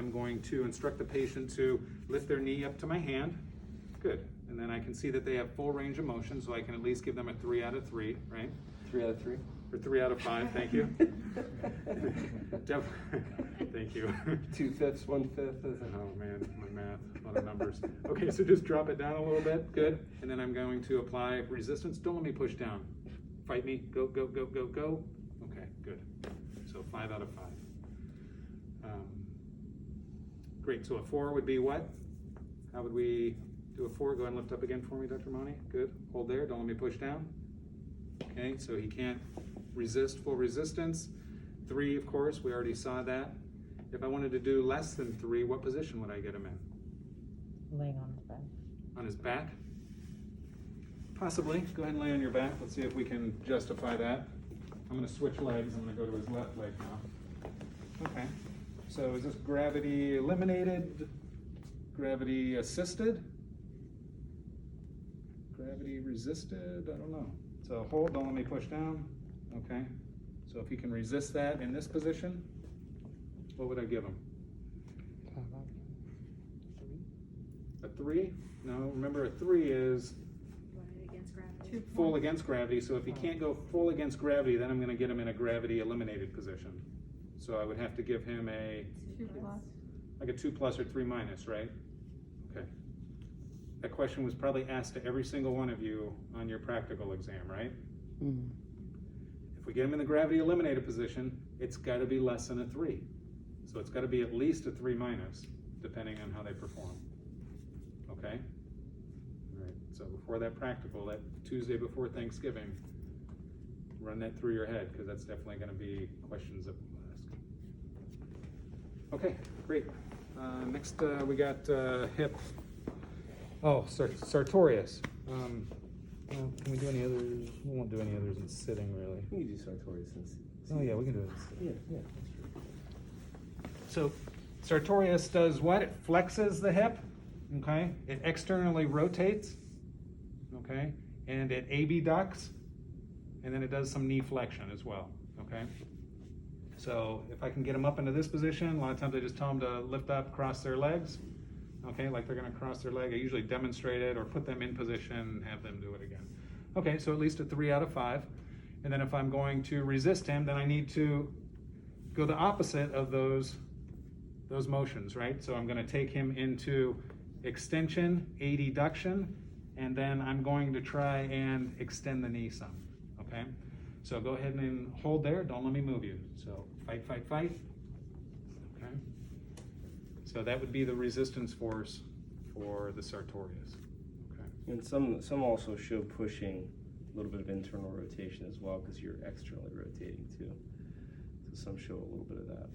I'm going to instruct the patient to lift their knee up to my hand. Good. And then I can see that they have full range of motion, so I can at least give them a 3 out of 3, right? 3 out of 3? Or 3 out of 5, thank you. Thank you. 2/5, 1/5. Oh man, my math, a lot of numbers. Okay, so just drop it down a little bit, good. And then I'm going to apply resistance. Don't let me push down. Fight me, go, go, go, go, go. Okay, good. So 5 out of 5. Great, so a 4 would be what? How would we do a 4? Go ahead and lift up again for me, Dr. Moni. Good, hold there, don't let me push down. Okay, so he can't resist full resistance. 3, of course, we already saw that. If I wanted to do less than 3, what position would I get him in? Laying on his back. On his back? Possibly. Go ahead and lay on your back. Let's see if we can justify that. I'm going to switch legs. I'm going to go to his left leg now. Okay. So is this gravity eliminated? Gravity assisted? Gravity resisted? I don't know. So hold, don't let me push down. Okay. So if he can resist that in this position, what would I give him? A 3? No, remember a 3 is Against gravity. full against gravity. So if he can't go full against gravity, then I'm going to get him in a gravity eliminated position. So I would have to give him a 2+. like a 2+ or 3-, right? Okay. That question was probably asked to every single one of you on your practical exam, right? Mm-hmm. If we get him in the gravity eliminated position, it's got to be less than a 3. So it's got to be at least a 3-, depending on how they perform. Okay? All right, so before that practical, that Tuesday before Thanksgiving, run that through your head, because that's definitely going to be questions that we'll ask. Okay, great. Next, we got hip. Oh, sartorius. Well, can we do any others? We won't do any others in sitting, really. We can do sartorius since. Oh yeah, we can do it. Yeah, that's true. So sartorius does what? It flexes the hip, okay? It externally rotates, okay? And it abducts, and then it does some knee flexion as well, okay? So if I can get them up into this position, a lot of times I just tell them to lift up, cross their legs, okay? Like they're gonna cross their leg. I usually demonstrate it or put them in position and have them do it again. Okay, so at least a 3 out of 5. And then if I'm going to resist him, then I need to go the opposite of those motions, right? So I'm going to take him into extension, adduction, and then I'm going to try and extend the knee some, okay? So go ahead and hold there. Don't let me move you. So fight, fight, fight. Okay. So that would be the resistance force for the sartorius. Okay. And some also show pushing a little bit of internal rotation as well, because you're externally rotating too. So some show a little bit of that.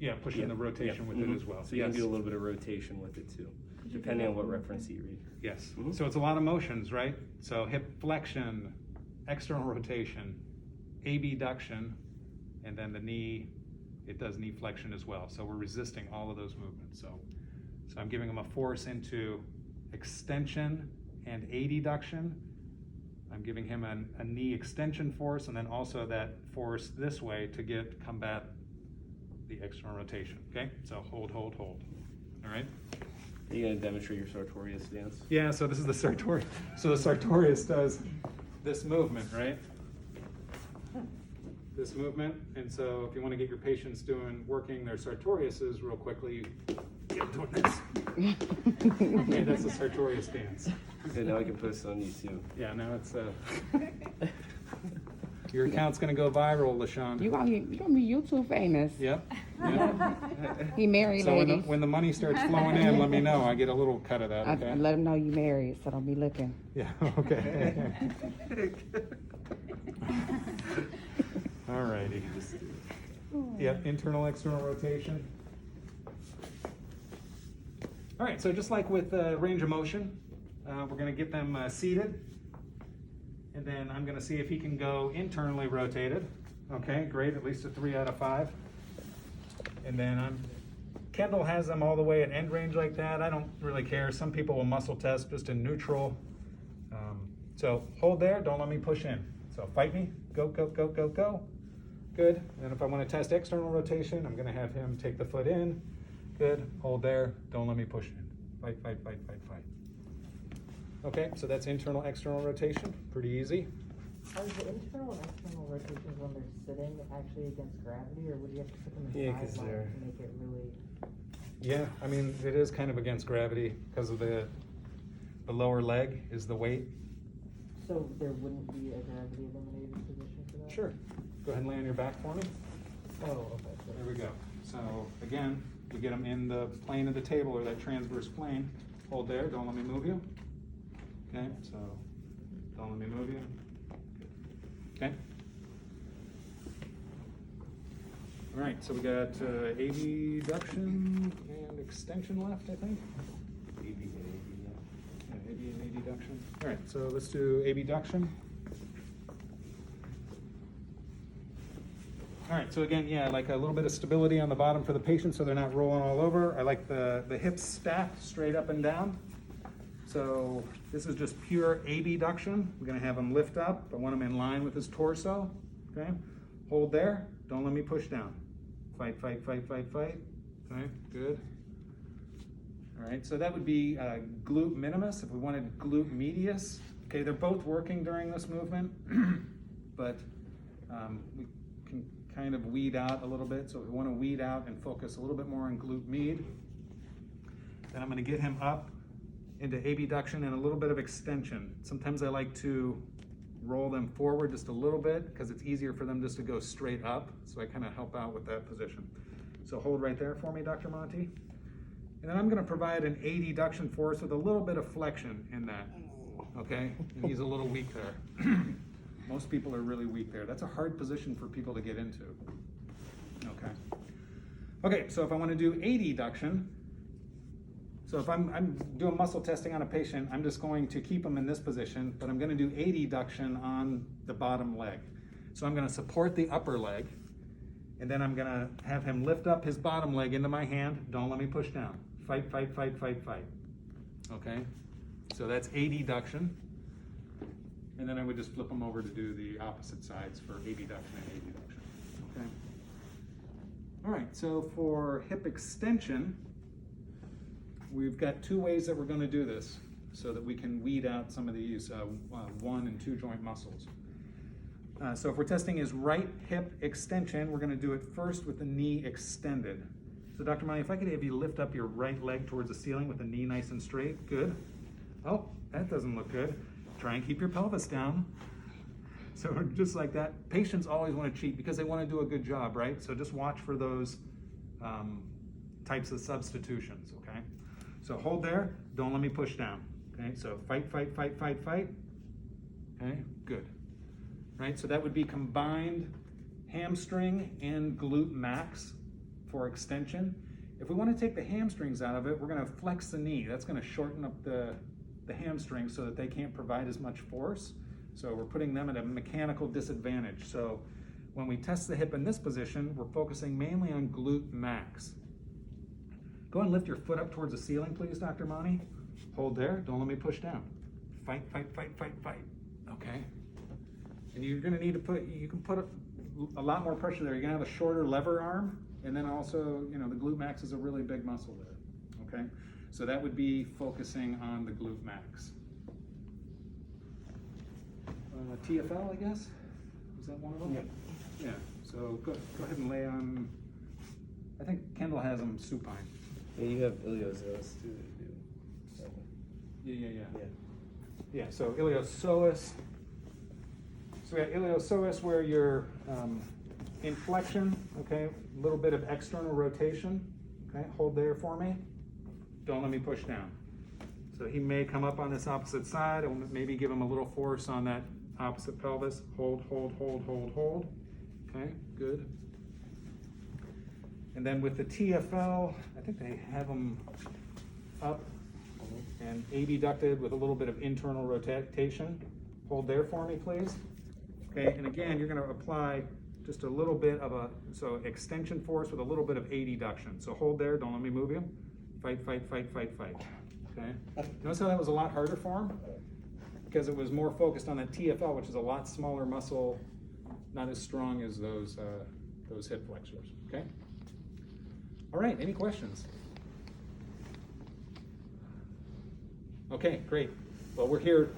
Yeah, pushing the rotation with it as well. So you can do a little bit of rotation with it too, depending on what reference you read. Yes. So it's a lot of motions, right? So hip flexion, external rotation, abduction, and then the knee, it does knee flexion as well. So we're resisting all of those movements. So I'm giving them a force into extension and adduction. I'm giving him a knee extension force, and then also that force this way to combat the external rotation. Okay, so hold, hold, hold. All right. Are you going to demonstrate your sartorius stance? Yeah. So this is the sartorius. So the sartorius does this movement, right? This movement. And so if you want to get your patients working their sartoriuses real quickly, you get doing this. Okay, that's the sartorius stance. Okay, now I can post it on YouTube. Yeah. Now it's your account's gonna go viral, LaShawn. You gonna be YouTube famous. Yep. He married, So ladies. when the money starts flowing in, let me know. I get a little cut of that. Okay. I let him know you married, so don't be looking. Yeah. Okay. All righty. Yep. Internal, external rotation. All right. So just like with range of motion, we're gonna get them seated. And then I'm going to see if he can go internally rotated. Okay, great, at least a 3 out of 5. And then Kendall has them all the way at end range like that. I don't really care. Some people will muscle test just in neutral. So hold there, don't let me push in. So fight me, go, go, go, go, go. Good. And if I want to test external rotation, I'm going to have him take the foot in, Good, hold there, don't let me push in. Fight, fight, fight, fight, fight. Okay, so that's internal, external rotation, pretty easy. Are the internal and external rotations when they're sitting actually against gravity, or would you have to put them in Yeah, 'cause sidelines they're- to make it really? Yeah, I mean, it is kind of against gravity because of the lower leg is the weight. So there wouldn't be a gravity eliminated position for that? Sure, go ahead and lay on your back for me. Oh, okay. So There we go. So again, we get them in the plane of the table or that transverse plane. Hold there, don't let me move you. Okay, so don't let me move you. Okay. All right, so we got abduction and extension left, I think. AB and AB, yeah. Yeah, AB and adduction. All right, so let's do abduction. All right, so again, yeah, like a little bit of stability on the bottom for the patient so they're not rolling all over. I like the hips stacked straight up and down. So this is just pure abduction. We're gonna have him lift up. I want him in line with his torso, okay? Hold there, don't let me push down. Fight, fight, fight, fight, fight. Okay, good. All right, so that would be glute minimus if we wanted glute medius. Okay, they're both working during this movement, but we can kind of weed out a little bit. So if we want to weed out and focus a little bit more on glute med, then I'm going to get him up into abduction and a little bit of extension. Sometimes I like to roll them forward just a little bit because it's easier for them just to go straight up. So I kind of help out with that position. So hold right there for me, Dr. Monty. And then I'm going to provide an adduction force with a little bit of flexion in that. Okay? And he's a little weak there. Most people are really weak there. That's a hard position for people to get into. Okay. Okay, so if I want to do adduction, so if I'm doing muscle testing on a patient, I'm just going to keep them in this position, but I'm going to do adduction on the bottom leg. So I'm going to support the upper leg, and then I'm going to have him lift up his bottom leg into my hand. Don't let me push down. Fight, fight, fight, fight, fight. Okay? So that's adduction. And then I would just flip them over to do the opposite sides for abduction and adduction. Okay? All right, so for hip extension, we've got two ways that we're going to do this so that we can weed out some of these 1 and 2 joint muscles. So if we're testing his right hip extension, we're going to do it first with the knee extended. So Dr. Monty, if I could have you lift up your right leg towards the ceiling with the knee nice and straight. Good. Oh, that doesn't look good. Try and keep your pelvis down. So just like that. Patients always want to cheat because they want to do a good job, right? So just watch for those types of substitutions, okay? So hold there, don't let me push down. Okay, so fight, fight, fight, fight, fight. Okay, good. Right, so that would be combined hamstring and glute max for extension. If we want to take the hamstrings out of it, we're going to flex the knee. That's going to shorten up the hamstring so that they can't provide as much force. So we're putting them at a mechanical disadvantage. So when we test the hip in this position, we're focusing mainly on glute max. Go ahead and lift your foot up towards the ceiling, please, Dr. Monty. Hold there, don't let me push down. Fight, fight, fight, fight, fight. Okay. And you're gonna need to you can put a lot more pressure there. You're gonna have a shorter lever arm, and then also, you know, the glute max is a really big muscle there, okay? So that would be focusing on the glute max. TFL, I guess? Is that one of them? Yeah. Yeah, so go ahead and lay on, I think Kendall has them supine. Yeah, you have iliopsoas too. That do. Yeah. Yeah. Yeah, so iliopsoas. So we got iliopsoas where you're in flexion, okay? A little bit of external rotation, okay? Hold there for me. Don't let me push down. So he may come up on this opposite side. I'll maybe give him a little force on that opposite pelvis. Hold, hold, hold, hold, hold. Okay, good. And then with the TFL, I think they have them up and abducted with a little bit of internal rotation. Hold there for me, please. Okay, and again, you're going to apply just a little bit of extension force with a little bit of adduction. So hold there, don't let me move you. Fight, fight, fight, fight, fight. Okay. Notice how that was a lot harder for him? Because it was more focused on that TFL, which is a lot smaller muscle, not as strong as those hip flexors. Okay. All right. Any questions? Okay, great. Well, we're here